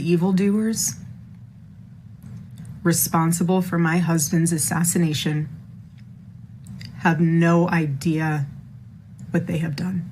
Evildoers responsible for my husband's assassination have no idea what they have done.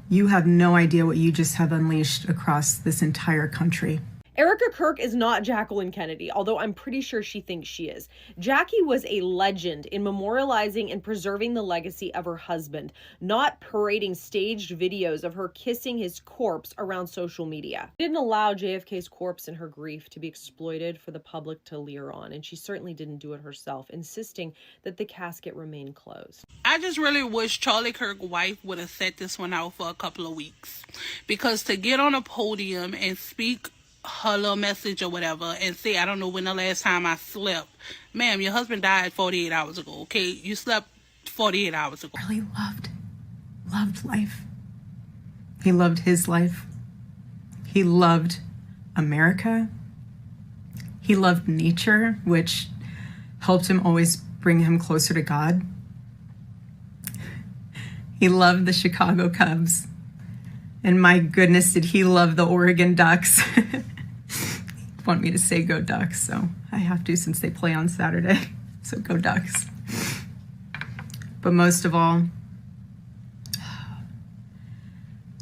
You have no idea what you just have unleashed across this entire country. Erica Kirk is not Jacqueline Kennedy, although I'm pretty sure she thinks she is. Jackie was a legend in memorializing and preserving the legacy of her husband, not parading staged videos of her kissing his corpse around social media. She didn't allow JFK's corpse and her grief to be exploited for the public to leer on, and she certainly didn't do it herself, insisting that the casket remain closed. I just really wish Charlie Kirk's wife would have set this one out for a couple of weeks, because to get on a podium and speak her little message or whatever and say, I don't know when the last time I slept. Ma'am, your husband died 48 hours ago, okay? You slept 48 hours ago. Really loved life. He loved his life. He loved America. He loved nature, which helped him always bring him closer to God. He loved the Chicago Cubs. And my goodness, did he love the Oregon Ducks. Want me to say go Ducks, so I have to since they play on Saturday. So go Ducks. But most of all,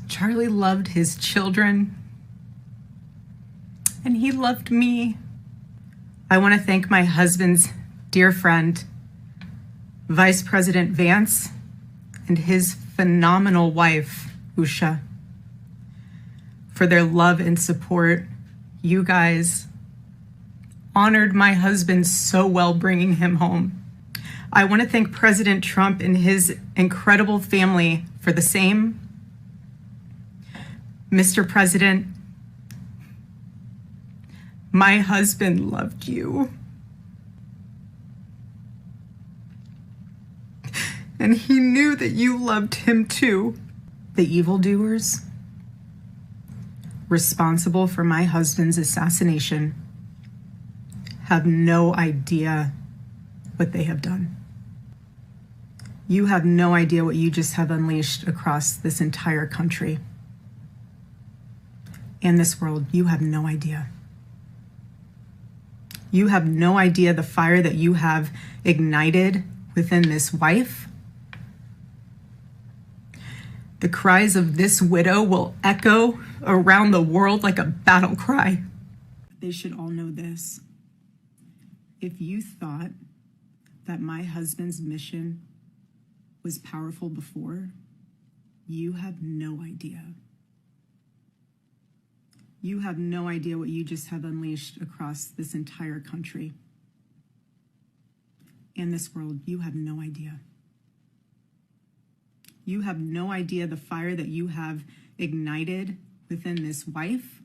Charlie loved his children. And he loved me. I want to thank my husband's dear friend, Vice President Vance, and his phenomenal wife, Usha, for their love and support. You guys honored my husband so well, bringing him home. I want to thank President Trump and his incredible family for the same. Mr. President, my husband loved you. And he knew that you loved him too. The evildoers responsible for my husband's assassination have no idea what they have done. You have no idea what you just have unleashed across this entire country and this world. You have no idea. You have no idea the fire that you have ignited within this wife. The cries of this widow will echo around the world like a battle cry. They should all know this. If you thought that my husband's mission was powerful before, you have no idea. You have no idea what you just have unleashed across this entire country and this world. You have no idea. You have no idea the fire that you have ignited within this wife.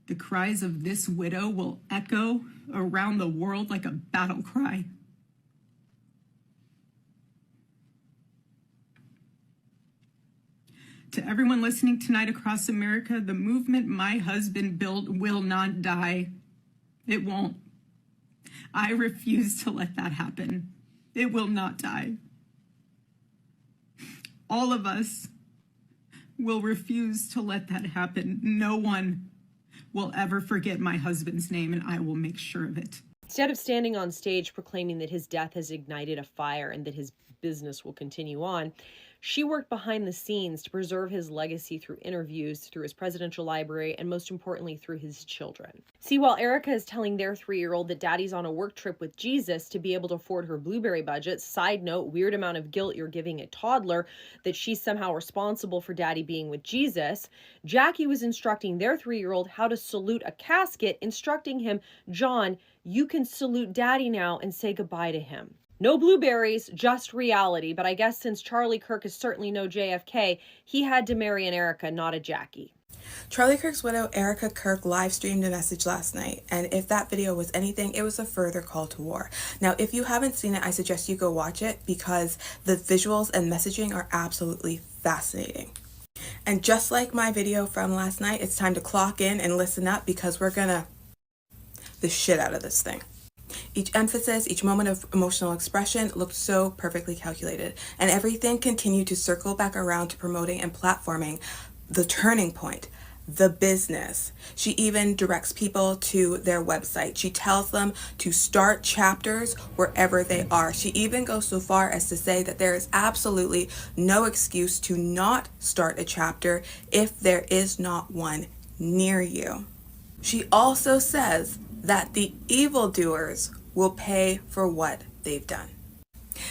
The cries of this widow will echo around the world like a battle cry. To everyone listening tonight across America, the movement my husband built will not die. It won't. I refuse to let that happen. It will not die. All of us will refuse to let that happen. No one will ever forget my husband's name, and I will make sure of it. Instead of standing on stage proclaiming that his death has ignited a fire and that his business will continue on, she worked behind the scenes to preserve his legacy through interviews, through his presidential library, and most importantly, through his children. See, while Erica is telling their 3-year-old that daddy's on a work trip with Jesus to be able to afford her blueberry budget, side note, weird amount of guilt you're giving a toddler that she's somehow responsible for daddy being with Jesus, Jackie was instructing their 3-year-old how to salute a casket, instructing him, John, you can salute daddy now and say goodbye to him. No blueberries, just reality. But I guess since Charlie Kirk is certainly no JFK, he had to marry an Erica, not a Jackie. Charlie Kirk's widow, Erica Kirk, live streamed a message last night. And if that video was anything, it was a further call to war. Now, if you haven't seen it, I suggest you go watch it because the visuals and messaging are absolutely fascinating. And just like my video from last night, it's time to clock in and listen up because we're gonna the shit out of this thing. Each emphasis, each moment of emotional expression looked so perfectly calculated, and everything continued to circle back around to promoting and platforming the turning point, the business. She even directs people to their website. She tells them to start chapters wherever they are. She even goes so far as to say that there is absolutely no excuse to not start a chapter if there is not one near you. She also says that the evildoers will pay for what they've done.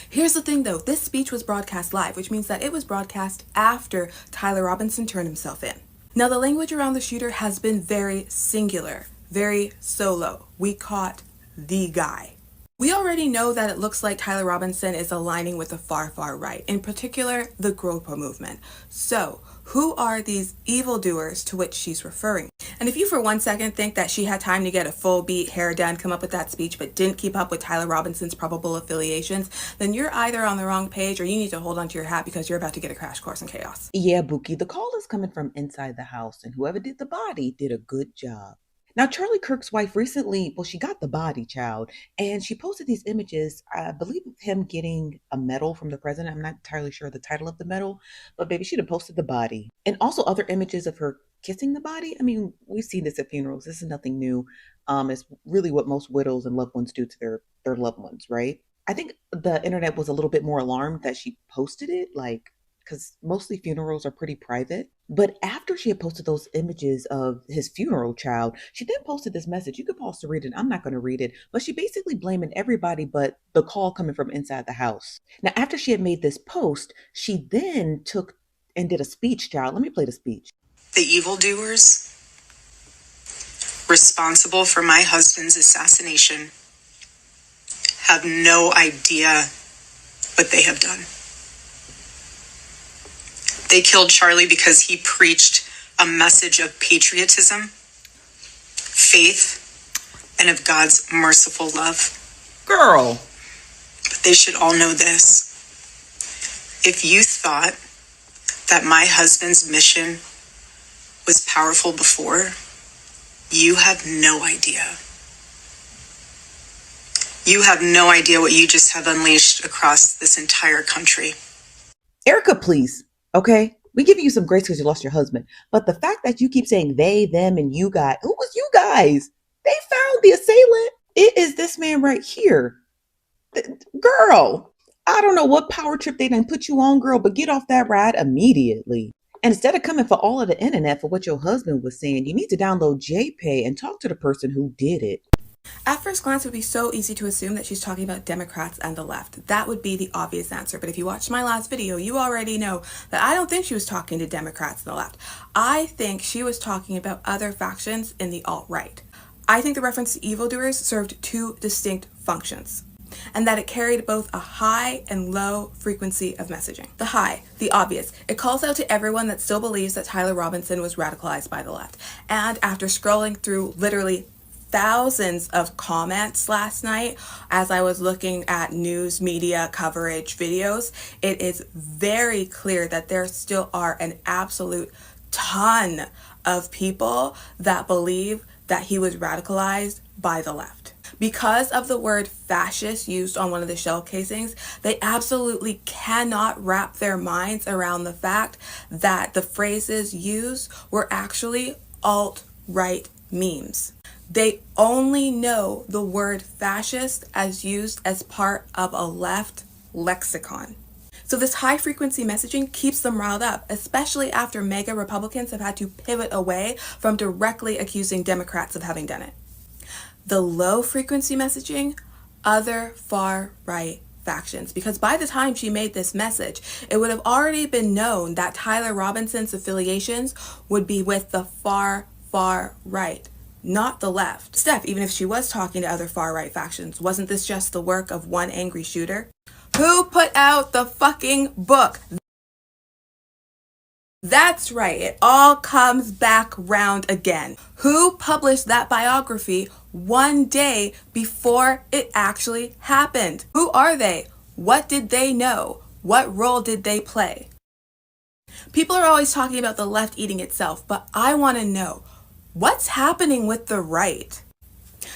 Here's the thing though, this speech was broadcast live, which means that it was broadcast after Tyler Robinson turned himself in. Now the language around the shooter has been very singular, very solo. We caught the guy. We already know that it looks like Tyler Robinson is aligning with the far right, in particular the GroPo movement. So, who are these evildoers to which she's referring? And if you for 1 second think that she had time to get a full beat, hair done, come up with that speech, but didn't keep up with Tyler Robinson's probable affiliations, then you're either on the wrong page or you need to hold onto your hat because you're about to get a crash course in chaos. Yeah, Buki, the call is coming from inside the house, and whoever did the body did a good job. Now, Charlie Kirk's wife recently, well, she got the body, child, and she posted these images, I believe, of him getting a medal from the president. I'm not entirely sure the title of the medal, but baby, she'd have posted the body. And also other images of her kissing the body. I mean, we've seen this at funerals. This is nothing new. It's really what most widows and loved ones do to their loved ones, right? I think the internet was a little bit more alarmed that she posted it, like, because mostly funerals are pretty private. But after she had posted those images of his funeral, child, she then posted this message. You could pause to read it. I'm not going to read it. But she basically blaming everybody but the call coming from inside the house. Now, after she had made this post, she then took and did a speech, child. Let me play the speech. The evildoers responsible for my husband's assassination have no idea what they have done. They killed Charlie because he preached a message of patriotism, faith, and of God's merciful love. Girl. But they should all know this. If you thought that my husband's mission was powerful before, you have no idea. You have no idea what you just have unleashed across this entire country. Erica, please. Okay? We give you some grace because you lost your husband. But the fact that you keep saying they, them, and you guys, who was you guys? They found the assailant. It is this man right here. Girl, I don't know what power trip they done put you on, girl, but get off that ride immediately. And instead of coming for all of the internet for what your husband was saying, you need to download JPay and talk to the person who did it. At first glance, it would be so easy to assume that she's talking about Democrats and the left. That would be the obvious answer. But if you watched my last video, you already know that I don't think she was talking to Democrats and the left. I think she was talking about other factions in the alt-right. I think the reference to evildoers served two distinct functions, and that it carried both a high and low frequency of messaging. The high, the obvious, it calls out to everyone that still believes that Tyler Robinson was radicalized by the left. And after scrolling through literally thousands of comments last night as I was looking at news media coverage videos, it is very clear that there still are an absolute ton of people that believe that he was radicalized by the left. Because of the word fascist used on one of the shell casings, they absolutely cannot wrap their minds around the fact that the phrases used were actually alt-right memes. They only know the word fascist as used as part of a left lexicon. So this high frequency messaging keeps them riled up, especially after MAGA Republicans have had to pivot away from directly accusing Democrats of having done it. The low frequency messaging, other far right factions, because by the time she made this message, it would have already been known that Tyler Robinson's affiliations would be with the far right, not the left. Steph, even if she was talking to other far right factions, wasn't this just the work of one angry shooter? Who put out the fucking book? That's right, it all comes back round again. Who published that biography one day before it actually happened? Who are they? What did they know? What role did they play? People are always talking about the left eating itself, but I want to know, what's happening with the right?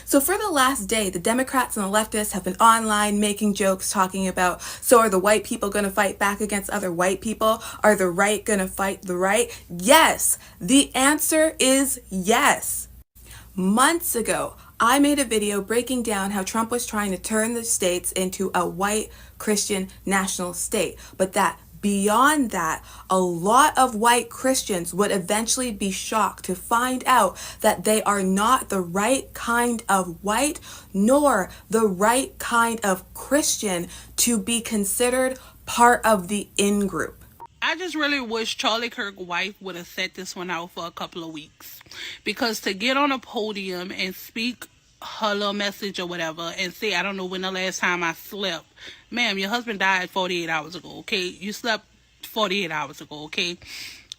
So for the last day, the Democrats and the leftists have been online making jokes talking about, so are the white people going to fight back against other white people? Are the right going to fight the right? Yes. The answer is yes. Months ago, I made a video breaking down how Trump was trying to turn the states into a white Christian national state, but that beyond that, a lot of white Christians would eventually be shocked to find out that they are not the right kind of white, nor the right kind of Christian to be considered part of the in-group. I just really wish Charlie Kirk's wife would have set this one out for a couple of weeks. Because to get on a podium and speak her little message or whatever and say, I don't know when the last time I slept. Ma'am, your husband died 48 hours ago, okay? You slept 48 hours ago, okay?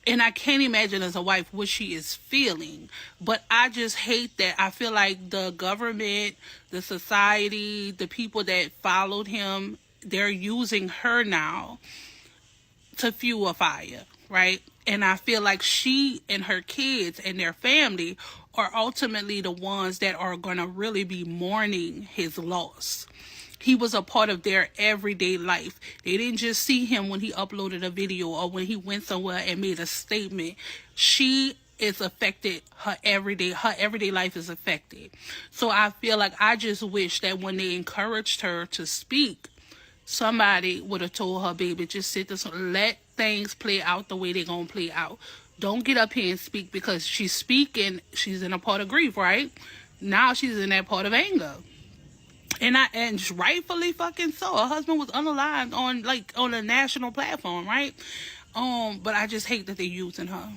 And I can't imagine as a wife what she is feeling. But I just hate that. I feel like the government, the society, the people that followed him, they're using her now to fuel a fire, right? And I feel like she and her kids and their family are ultimately the ones that are going to really be mourning his loss. He was a part of their everyday life. They didn't just see him when he uploaded a video or when he went somewhere and made a statement. She is affected. Her everyday life is affected. So I feel like I just wish that when they encouraged her to speak, somebody would have told her, baby, just sit this, let things play out the way they're going to play out. Don't get up here and speak, because she's speaking, she's in a part of grief, right? Now she's in that part of anger. And rightfully fucking so. Her husband was unalived on a national platform, right? But I just hate that they're using her.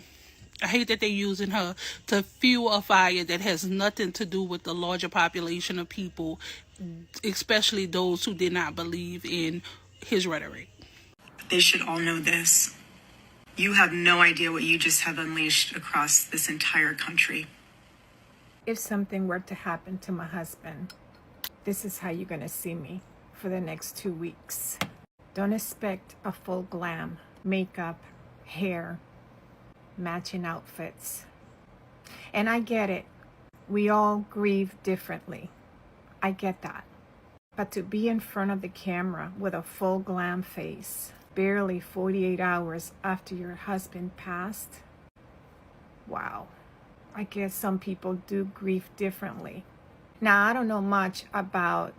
I hate that they're using her to fuel a fire that has nothing to do with the larger population of people, especially those who did not believe in his rhetoric. They should all know this. You have no idea what you just have unleashed across this entire country. If something were to happen to my husband, this is how you're going to see me for the next 2 weeks. Don't expect a full glam, makeup, hair, matching outfits. And I get it. We all grieve differently. I get that. But to be in front of the camera with a full glam face, barely 48 hours after your husband passed, wow. I guess some people do grieve differently. Now, I don't know much about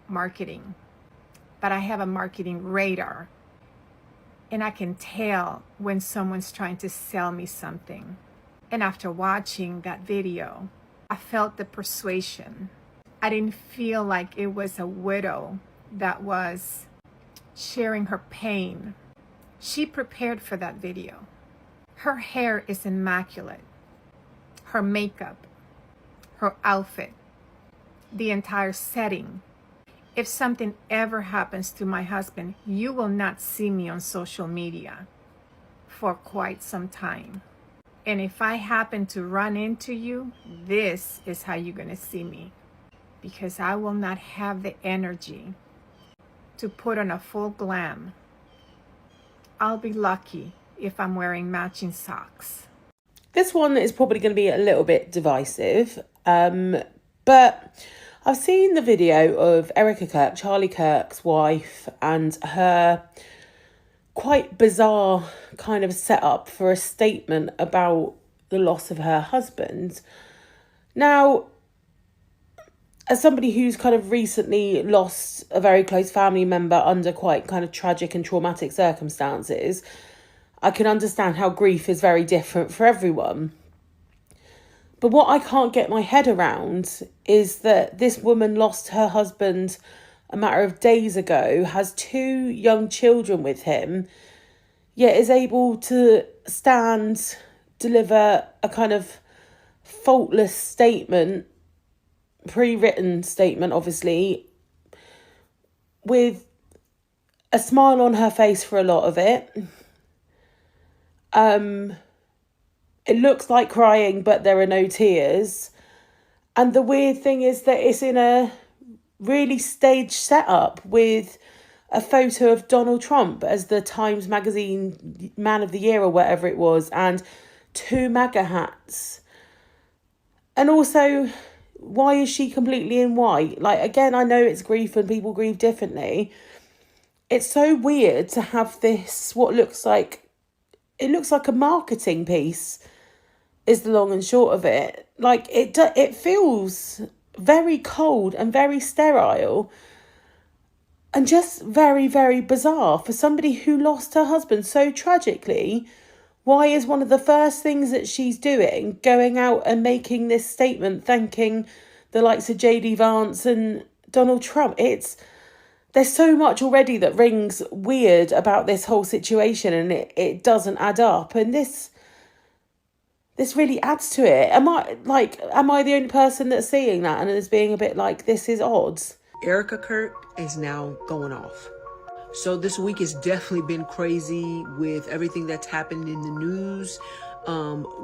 marketing, but I have a marketing radar. And I can tell when someone's trying to sell me something. And after watching that video, I felt the persuasion. I didn't feel like it was a widow that was sharing her pain. She prepared for that video. Her hair is immaculate. Her makeup, her outfit, the entire setting. If something ever happens to my husband, you will not see me on social media for quite some time. And if I happen to run into you, this is how you're going to see me. Because I will not have the energy to put on a full glam. I'll be lucky if I'm wearing matching socks. This one is probably going to be a little bit divisive, but I've seen the video of Erica Kirk, Charlie Kirk's wife, and her quite bizarre kind of setup for a statement about the loss of her husband. Now, as somebody who's kind of recently lost a very close family member under quite kind of tragic and traumatic circumstances, I can understand how grief is very different for everyone. But what I can't get my head around is that this woman lost her husband a matter of days ago, has 2 young children with him, yet is able to deliver a kind of faultless statement, pre-written statement, obviously, with a smile on her face for a lot of it. It looks like crying, but there are no tears. And the weird thing is that it's in a really staged setup with a photo of Donald Trump as the Times Magazine Man of the Year or whatever it was, and 2 MAGA hats. And also, Why is she completely in white? Like, again, I know it's grief and people grieve differently. It's so weird to have this, what looks like, it looks like a marketing piece is the long and short of it. Like, it feels very cold and very sterile and just very, very bizarre for somebody who lost her husband so tragically. Why is one of the first things that she's doing going out and making this statement thanking the likes of JD Vance and Donald Trump? There's so much already that rings weird about this whole situation, and it doesn't add up. And this really adds to it. Am I the only person that's seeing that and is being a bit like, this is odd? Erica Kirk is now going off. So this week has definitely been crazy with everything that's happened in the news.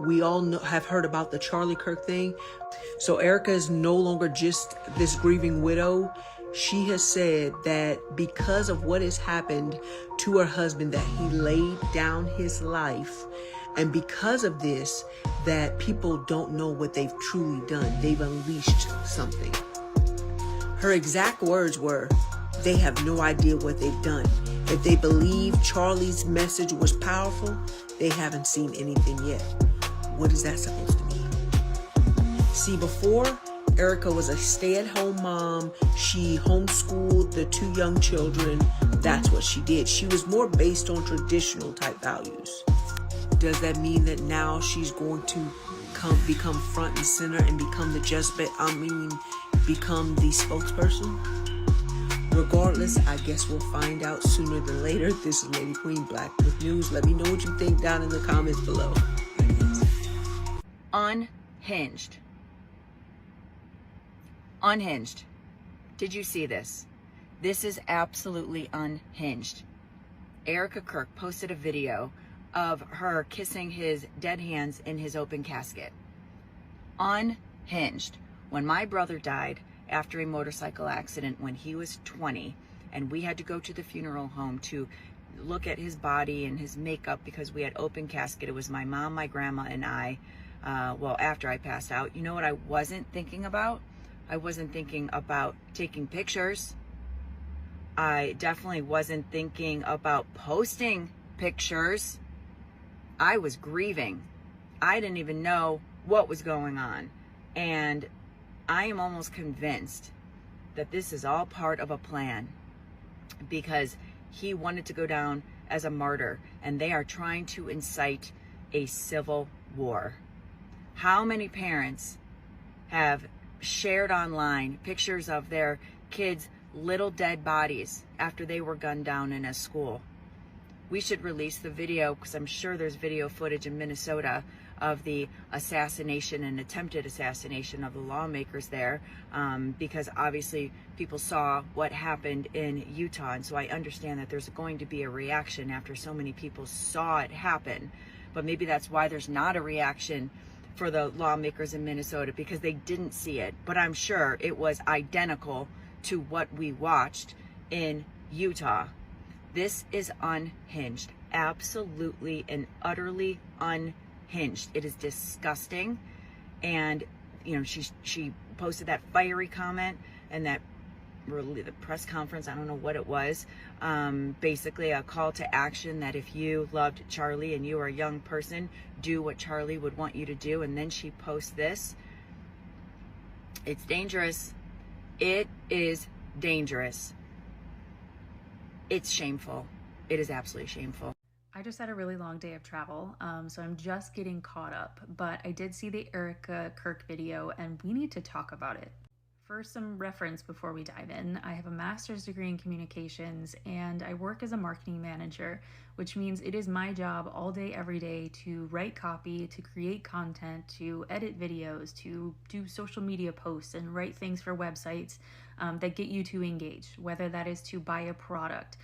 We all have heard about the Charlie Kirk thing. So Erica is no longer just this grieving widow. She has said that because of what has happened to her husband, that he laid down his life. And because of this, that people don't know what they've truly done. They've unleashed something. Her exact words were, they have no idea what they've done. If they believe Charlie's message was powerful, they haven't seen anything yet. What is that supposed to mean? See, before, Erica was a stay-at-home mom. She homeschooled the 2 young children. That's what she did. She was more based on traditional type values. Does that mean that now she's going to become front and center and become become the spokesperson? Regardless, I guess we'll find out sooner than later. This is Lady Queen Black with news. Let me know what you think down in the comments below. Unhinged. Unhinged. Did you see this? This is absolutely unhinged. Erica Kirk posted a video of her kissing his dead hands in his open casket. Unhinged. When my brother died after a motorcycle accident when he was 20, and we had to go to the funeral home to look at his body and his makeup because we had open casket. It was my mom, my grandma, and I, after I passed out. You know what I wasn't thinking about? I wasn't thinking about taking pictures. I definitely wasn't thinking about posting pictures. I was grieving. I didn't even know what was going on. And I am almost convinced that this is all part of a plan, because he wanted to go down as a martyr, and they are trying to incite a civil war. How many parents have shared online pictures of their kids' little dead bodies after they were gunned down in a school? We should release the video, because I'm sure there's video footage in Minnesota of the assassination and attempted assassination of the lawmakers there, because obviously people saw what happened in Utah, and so I understand that there's going to be a reaction after so many people saw it happen. But maybe that's why there's not a reaction for the lawmakers in Minnesota, because they didn't see it. But I'm sure it was identical to what we watched in Utah. This is unhinged, absolutely and utterly unhinged. It is disgusting. And you know, she posted that fiery comment and that the press conference, I don't know what it was, basically a call to action that if you loved Charlie and you are a young person, do what Charlie would want you to do. And then she posts this. It's dangerous. It is dangerous. It's shameful. It is absolutely shameful. I just had a really long day of travel, so I'm just getting caught up, but I did see the Erica Kirk video and we need to talk about it. For some reference before we dive in, I have a master's degree in communications and I work as a marketing manager, which means it is my job all day, every day to write copy, to create content, to edit videos, to do social media posts and write things for websites that get you to engage, whether that is to buy a product,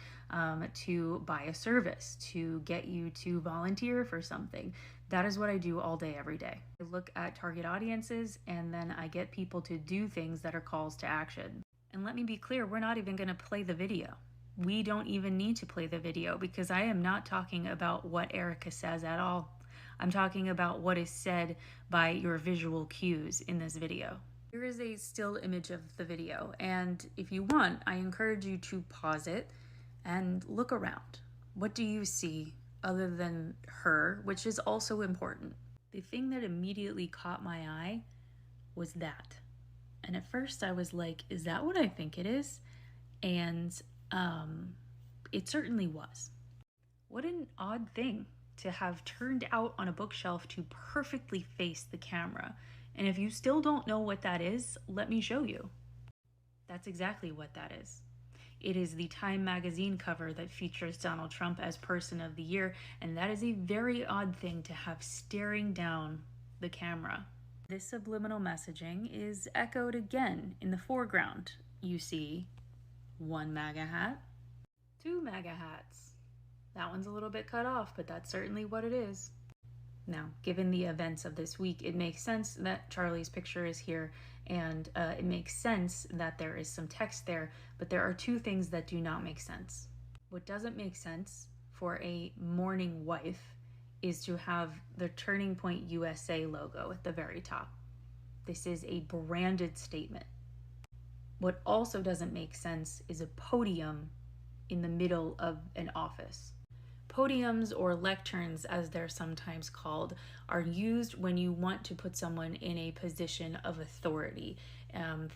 to buy a service, to get you to volunteer for something. That is what I do all day, every day. I look at target audiences and then I get people to do things that are calls to action. And let me be clear, we're not even going to play the video. We don't even need to play the video because I am not talking about what Erica says at all. I'm talking about what is said by your visual cues in this video. Here is a still image of the video, and if you want, I encourage you to pause it and look around. What do you see other than her, which is also important? The thing that immediately caught my eye was that. And at first I was like, is that what I think it is? And it certainly was. What an odd thing to have turned out on a bookshelf to perfectly face the camera. And if you still don't know what that is, let me show you. That's exactly what that is. It is the Time magazine cover that features Donald Trump as Person of the Year, and that is a very odd thing to have staring down the camera. This subliminal messaging is echoed again in the foreground. You see one MAGA hat, two MAGA hats. That one's a little bit cut off, but that's certainly what it is. Now, given the events of this week, it makes sense that Charlie's picture is here, and it makes sense that there is some text there, but there are two things that do not make sense. What doesn't make sense for a mourning wife is to have the Turning Point USA logo at the very top. This is a branded statement. What also doesn't make sense is a podium in the middle of an office. Podiums, or lecterns as they're sometimes called, are used when you want to put someone in a position of authority.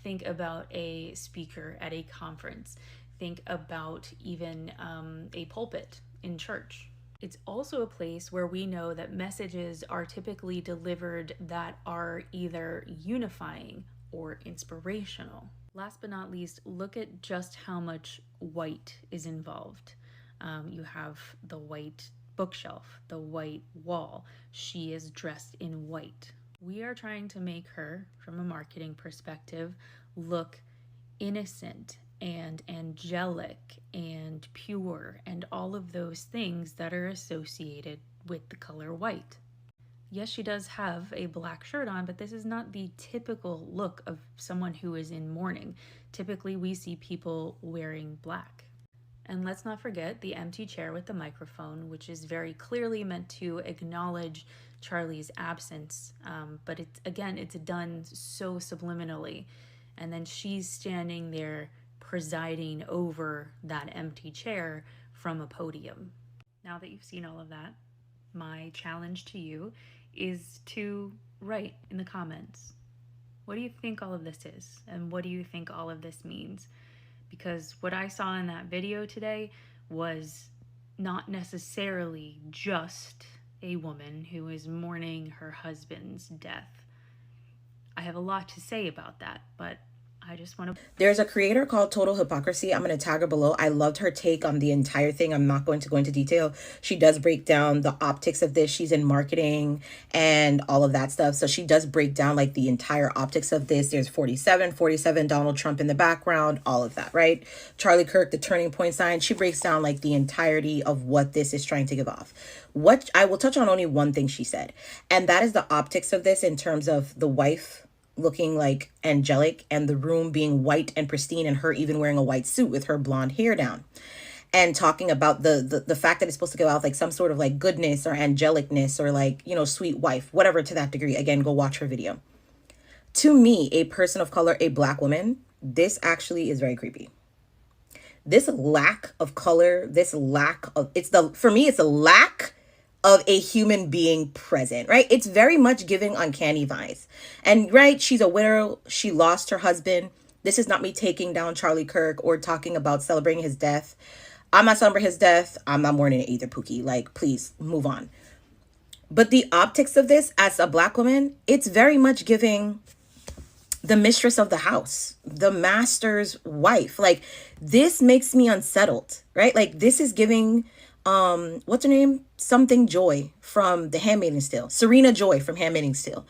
Think about a speaker at a conference. Think about even a pulpit in church. It's also a place where we know that messages are typically delivered that are either unifying or inspirational. Last but not least, look at just how much white is involved. You have the white bookshelf, the white wall. She is dressed in white. We are trying to make her, from a marketing perspective, look innocent and angelic and pure and all of those things that are associated with the color white. Yes, she does have a black shirt on, but this is not the typical look of someone who is in mourning. Typically, we see people wearing black. And let's not forget the empty chair with the microphone, which is very clearly meant to acknowledge Charlie's absence. But it's done so subliminally. And then she's standing there presiding over that empty chair from a podium. Now that you've seen all of that, my challenge to you is to write in the comments, what do you think all of this is? And what do you think all of this means? Because what I saw in that video today was not necessarily just a woman who is mourning her husband's death. I have a lot to say about that, but I just want to... There's a creator called Total Hypocrisy. I'm going to tag her below. I loved her take on the entire thing. I'm not going to go into detail. She does break down the optics of this. She's in marketing and all of that stuff. So she does break down like the entire optics of this. There's 47, Donald Trump in the background, all of that, right? Charlie Kirk, the turning point sign. She breaks down like the entirety of what this is trying to give off. What I will touch on only one thing she said, and that is the optics of this in terms of the wife looking like angelic and the room being white and pristine and her even wearing a white suit with her blonde hair down, and talking about the fact that it's supposed to give out like some sort of like goodness or angelicness or like, you know, sweet wife, whatever to that degree. Again, go watch her video. To me, a person of color, a black woman, this actually is very creepy. This lack of color, for me, it's a lack of a human being present, right? It's very much giving uncanny vibes. And right, she's a widow. She lost her husband. This is not me taking down Charlie Kirk or talking about celebrating his death. I'm not celebrating his death. I'm not mourning it either, Pookie. Like, please move on. But the optics of this as a black woman, it's very much giving the mistress of the house, the master's wife. Like, this makes me unsettled, right? Like, this is giving... what's her name? Something Joy from The Handmaid's Tale. Serena Joy from Handmaid's Tale.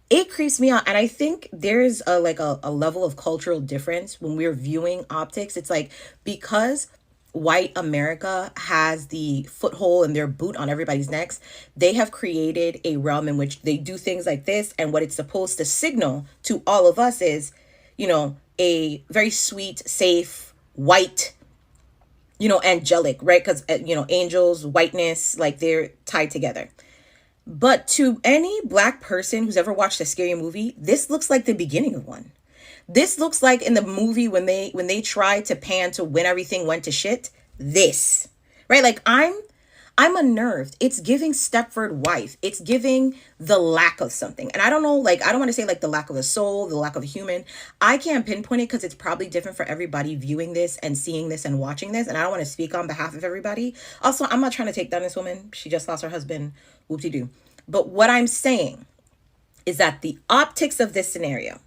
It creeps me out. And I think there's a level of cultural difference when we're viewing optics. It's like, because white America has the foothold and their boot on everybody's necks, they have created a realm in which they do things like this. And what it's supposed to signal to all of us is, you know, a very sweet, safe, white, you know, angelic, right? Because, you know, angels, whiteness, like they're tied together. But to any black person who's ever watched a scary movie, this looks like the beginning of one. This looks like in the movie when they tried to pan to when everything went to shit. This, right? Like I'm unnerved. It's giving Stepford wife. It's giving the lack of something. And I don't know, like, I don't want to say like the lack of a soul, the lack of a human. I can't pinpoint it because it's probably different for everybody viewing this and seeing this and watching this. And I don't want to speak on behalf of everybody. Also, I'm not trying to take down this woman. She just lost her husband. Whoop-de-doo. But what I'm saying is that the optics of this scenario,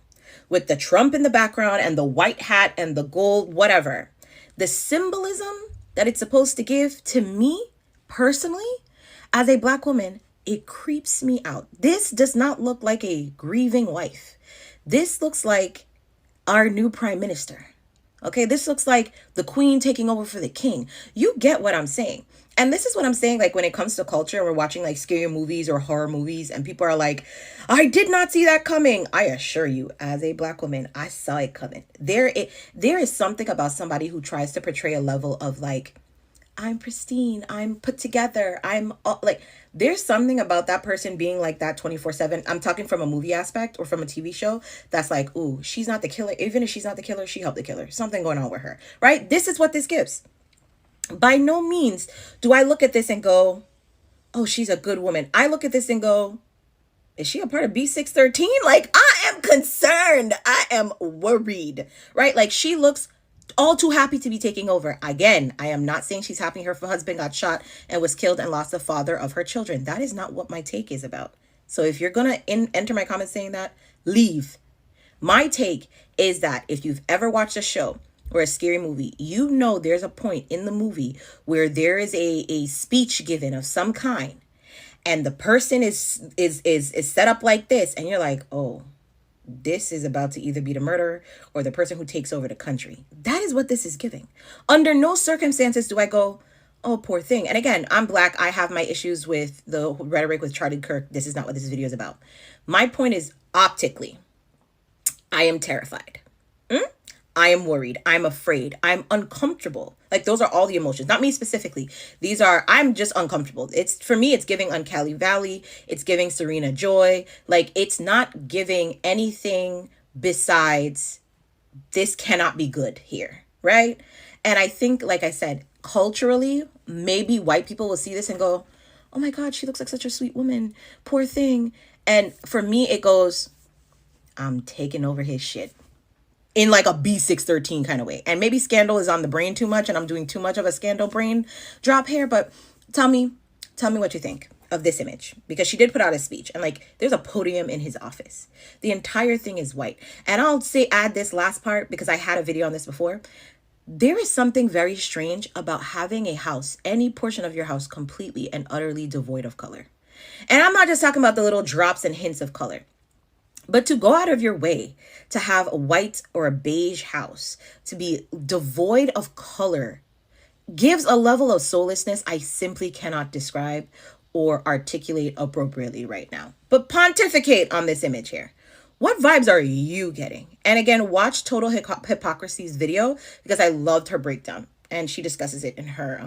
with the Trump in the background and the white hat and the gold, whatever, the symbolism that it's supposed to give to me personally, as a black woman, it creeps me out. This does not look like a grieving wife. This looks like our new prime minister. Okay, this looks like the queen taking over for the king. You get what I'm saying. And this is what I'm saying, like when it comes to culture, we're watching like scary movies or horror movies and people are like, I did not see that coming. I assure you, as a black woman, I saw it coming. There is something about somebody who tries to portray a level of like, I'm pristine, I'm put together, like, there's something about that person being like that 24/7. I'm talking from a movie aspect or from a TV show that's like, ooh, she's not the killer. Even if she's not the killer, she helped the killer. Something going on with her, right? This is what this gives. By no means do I look at this and go, oh, she's a good woman. I look at this and go, is she a part of B613? Like, I am concerned. I am worried, right? Like, she looks all too happy to be taking over. Again, I am not saying she's happy her husband got shot and was killed and lost the father of her children. That is not what my take is about. So if you're going to enter my comments saying that, leave. My take is that if you've ever watched a show or a scary movie, you know there's a point in the movie where there is a speech given of some kind and the person is set up like this and you're like, oh, this is about to either be the murderer or the person who takes over the country. That is what this is giving. Under no circumstances do I go, oh, poor thing. And again, I'm black. I have my issues with the rhetoric with Charlie Kirk. This is not what this video is about. My point is, optically, I am terrified. I am worried. I'm afraid. I'm uncomfortable. Like, those are all the emotions, not me specifically. I'm just uncomfortable. For me, it's giving Uncanny Valley. It's giving Serena Joy. Like, it's not giving anything besides this cannot be good here, right? And I think, like I said, culturally, maybe white people will see this and go, oh my God, she looks like such a sweet woman. Poor thing. And for me, it goes, I'm taking over his shit. In like a B613 kind of way. And maybe Scandal is on the brain too much and I'm doing too much of a Scandal brain drop here, but tell me what you think of this image, because she did put out a speech and like there's a podium in his office. The entire thing is white. And I'll add this last part because I had a video on this before. There is something very strange about having a house, any portion of your house, completely and utterly devoid of color. And I'm not just talking about the little drops and hints of color. But to go out of your way to have a white or a beige house to be devoid of color gives a level of soullessness I simply cannot describe or articulate appropriately right now. But pontificate on this image here. What vibes are you getting? And again, watch Total Hypocrisy's video because I loved her breakdown and she discusses it in her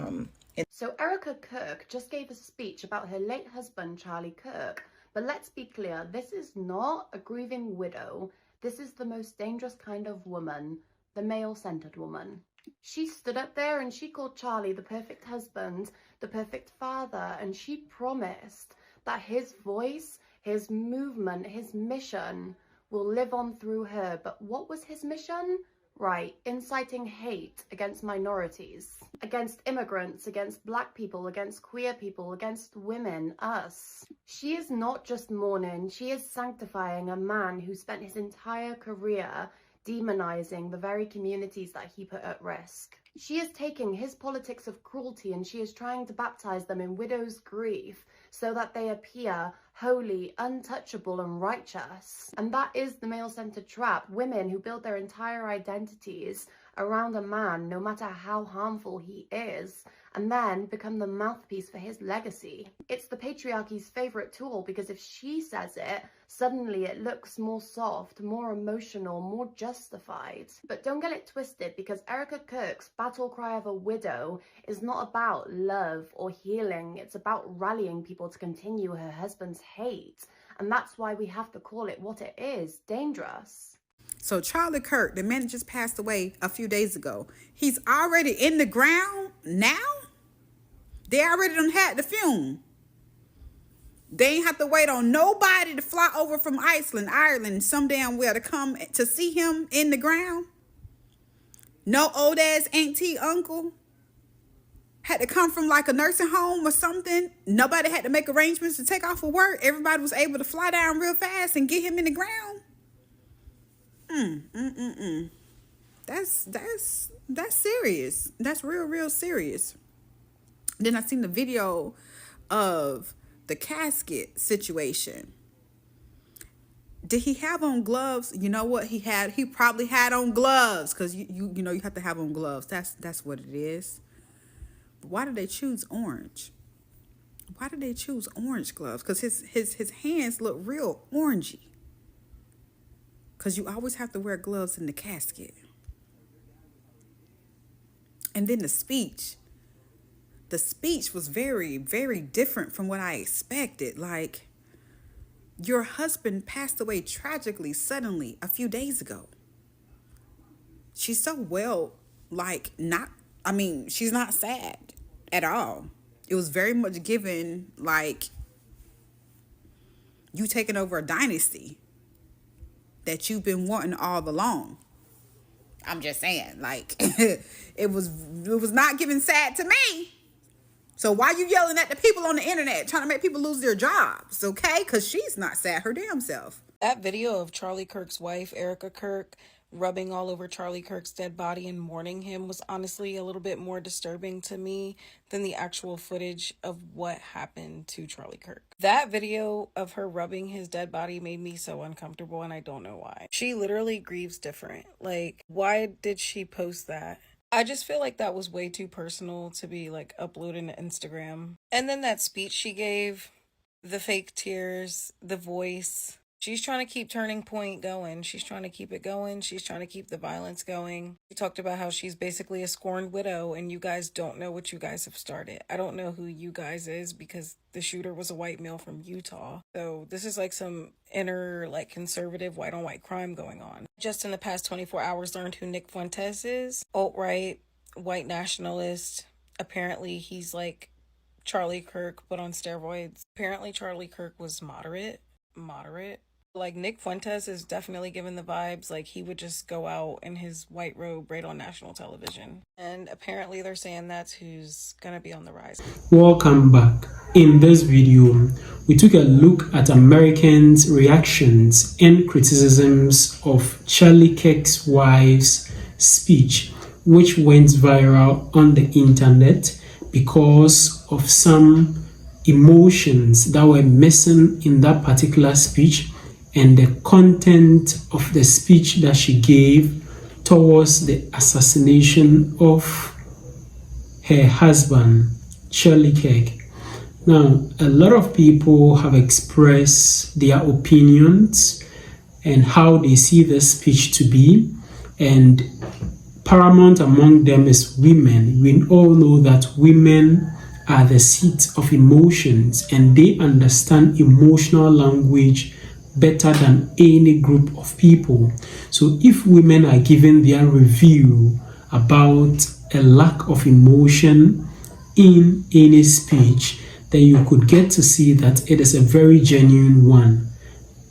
So Erica Kirk just gave a speech about her late husband, Charlie Kirk. But let's be clear, this is not a grieving widow. This is the most dangerous kind of woman, the male-centered woman. She stood up there and she called Charlie the perfect husband, the perfect father, and she promised that his voice, his movement, his mission will live on through her. But what was his mission? Right, inciting hate against minorities, against immigrants, against black people, against queer people, against women, us. She is not just mourning, she is sanctifying a man who spent his entire career demonizing the very communities that he put at risk. She is taking his politics of cruelty and she is trying to baptize them in widow's grief so that they appear holy, untouchable and righteous. And that is the male-centered trap. Women who build their entire identities around a man, no matter how harmful he is, and then become the mouthpiece for his legacy. It's the patriarchy's favorite tool because if she says it, suddenly it looks more soft, more emotional, more justified. But don't get it twisted, because Erica Kirk's battle cry of a widow is not about love or healing. It's about rallying people to continue her husband's hate. And that's why we have to call it what it is: dangerous. So Charlie Kirk, the man that just passed away a few days ago, he's already in the ground now? They already done had the funeral. They ain't have to wait on nobody to fly over from Ireland, some damn well to come to see him in the ground. No old ass auntie, uncle had to come from like a nursing home or something. Nobody had to make arrangements to take off of work. Everybody was able to fly down real fast and get him in the ground. That's serious. That's real serious. Then I seen the video of the casket situation. Did he have on gloves? You know what he had? He probably had on gloves, because you know you have to have on gloves. That's what it is. But why did they choose orange? Why did they choose orange gloves? Because his hands look real orangey. Because you always have to wear gloves in the casket. And then the speech. The speech was very, very different from what I expected. Like, your husband passed away tragically, suddenly, a few days ago. She's so well, like, she's not sad at all. It was very much given, like, you taking over a dynasty that you've been wanting all along. I'm just saying, like, it was not giving sad to me. So why you yelling at the people on the internet, trying to make people lose their jobs, okay? Because she's not sad her damn self. That video of Charlie Kirk's wife, Erica Kirk, rubbing all over Charlie Kirk's dead body and mourning him was honestly a little bit more disturbing to me than the actual footage of what happened to Charlie Kirk. That video of her rubbing his dead body made me so uncomfortable, and I don't know why. She literally grieves different. Like, why did she post that? I just feel like that was way too personal to be like uploading to Instagram. And then that speech she gave, the fake tears, the voice. She's trying to keep Turning Point going. She's trying to keep it going. She's trying to keep the violence going. She talked about how she's basically a scorned widow and you guys don't know what you guys have started. I don't know who you guys is because the shooter was a white male from Utah. So this is like some inner like conservative white on white crime going on. Just in the past 24 hours learned who Nick Fuentes is. Alt-right, white nationalist. Apparently he's like Charlie Kirk but on steroids. Apparently Charlie Kirk was moderate. Like, Nick Fuentes is definitely giving the vibes like he would just go out in his white robe right on national television. And apparently they're saying that's who's gonna be on the rise. Welcome back. In this video, we took a look at Americans' reactions and criticisms of Charlie Kirk's wife's speech, which went viral on the internet because of some emotions that were missing in that particular speech and the content of the speech that she gave towards the assassination of her husband, Charlie Kirk. Now, a lot of people have expressed their opinions and how they see this speech to be, and paramount among them is women. We all know that women are the seat of emotions and they understand emotional language better than any group of people. So if women are giving their review about a lack of emotion in any speech, then you could get to see that it is a very genuine one,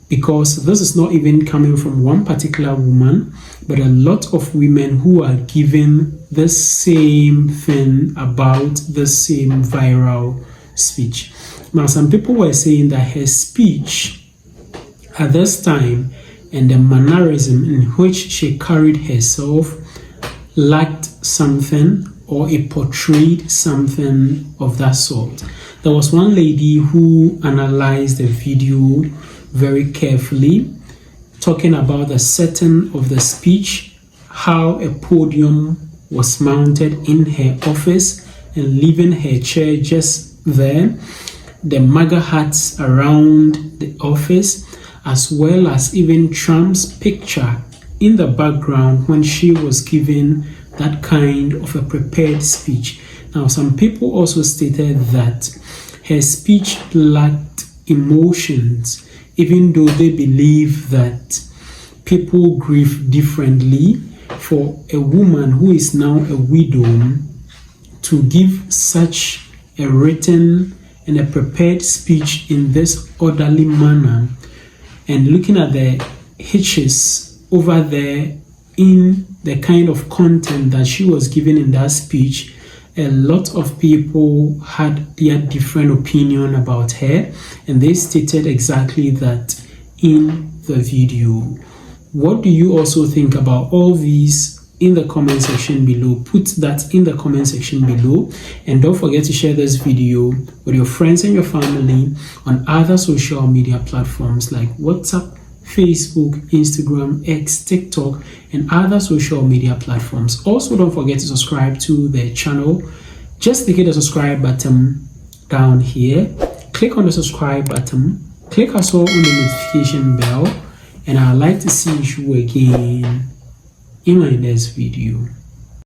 because this is not even coming from one particular woman, but a lot of women who are giving the same thing about the same viral speech. Now, some people were saying that her speech at this time and the mannerism in which she carried herself lacked something, or it portrayed something of that sort. There was one lady who analyzed the video very carefully, talking about the setting of the speech, how a podium was mounted in her office and leaving her chair just there, the MAGA hats around the office, as well as even Trump's picture in the background when she was giving that kind of a prepared speech. Now, some people also stated that her speech lacked emotions, even though they believe that people grieve differently. For a woman who is now a widow to give such a written and a prepared speech in this orderly manner, and looking at the hitches over there in the kind of content that she was giving in that speech, a lot of people had their different opinion about her, and they stated exactly that in the video. What do you also think about all these in the comment section below? Put that in the comment section below, and don't forget to share this video with your friends and your family on other social media platforms like WhatsApp, Facebook, Instagram, X, TikTok, and other social media platforms. Also, don't forget to subscribe to the channel. Just click the subscribe button down here. Click on the subscribe button. Click also on the notification bell. And I'd like to see you again in my next video.